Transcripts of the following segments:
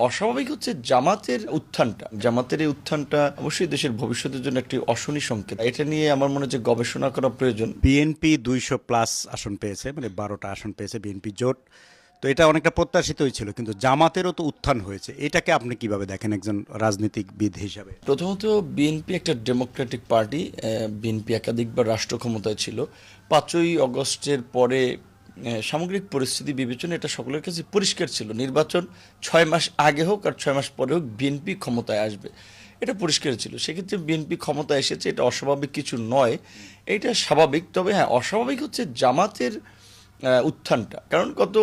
অস্বাভাবিক হচ্ছে জামাতের উত্থানটা। জামাতের এই উত্থানটা অবশ্যই দেশের ভবিষ্যতের জন্য একটি অশনি সংকেত। এটা নিয়ে আমার মনে হয় যে গবেষণা করা প্রয়োজন। বিএনপি 200+ আসন পেয়েছে, মানে 12টা আসন পেয়েছে বিএনপি জোট। তো এটা অনেকটা প্রত্যাশিতই ছিল, কিন্তু জামাতেরও তো উত্থান হয়েছে। এটাকে আপনি কিভাবে দেখেন একজন রাজনীতিবিদ হিসাবে? প্রথমত বিএনপি একটা ডেমোক্রেটিক পার্টি। বিএনপি একাধিকবার রাষ্ট্র ক্ষমতায় ছিল। 5ই আগস্টের পরে সামগ্রিক পরিস্থিতি বিবেচনা এটা সকলের কাছে পরিষ্কার ছিল, নির্বাচন 6 মাস আগে হোক আর 6 মাস পরে হোক বিএনপি ক্ষমতায় আসবে, এটা পরিষ্কার ছিল। সেক্ষেত্রে বিএনপি ক্ষমতায় এসেছে, এটা অস্বাভাবিক কিছু নয়, এটা স্বাভাবিক। তবে হ্যাঁ, অস্বাভাবিক হচ্ছে জামাতের উত্থানটা। কারণ গত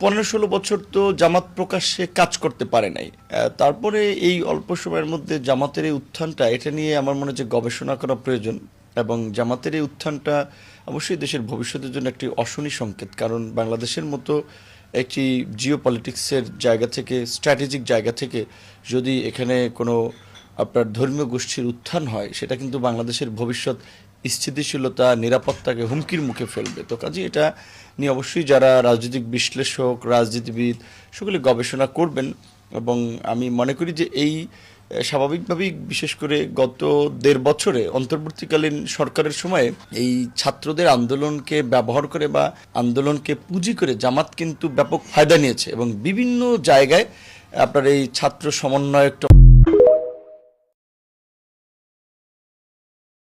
15-16 বছর তো জামাত প্রকাশ্যে কাজ করতে পারে নাই। তারপরে এই অল্প সময়ের মধ্যে জামাতের এই উত্থানটা, এটা নিয়ে আমার মনে হয় যে গবেষণা করা প্রয়োজন। এবং জামাতের এই উত্থানটা অবশ্যই দেশের ভবিষ্যতের জন্য একটি অশনি সংকেত। কারণ বাংলাদেশের মতো একটি জিও পলিটিক্সের জায়গা থেকে, স্ট্র্যাটেজিক জায়গা থেকে যদি এখানে কোনো আপনার ধর্মীয় গোষ্ঠীর উত্থান হয়, সেটা কিন্তু বাংলাদেশের ভবিষ্যৎ স্থিতিশীলতা, নিরাপত্তাকে হুমকির মুখে ফেলবে। তো কাজে এটা নিয়ে অবশ্যই যারা রাজনৈতিক বিশ্লেষক, রাজনীতিবিদ সকলে গবেষণা করবেন। এবং আমি মনে করি যে এই স্বাভাবিকভাবেই, বিশেষ করে গত 1.5 বছরে অন্তর্বর্তীকালীন সরকারের সময়ে এই ছাত্রদের আন্দোলনকে ব্যবহার করে বা আন্দোলনকে পুঁজি করে জামাত কিন্তু ব্যাপক ফায়দা নিয়েছে এবং বিভিন্ন জায়গায় আপনার এই ছাত্র সমন্বয়ক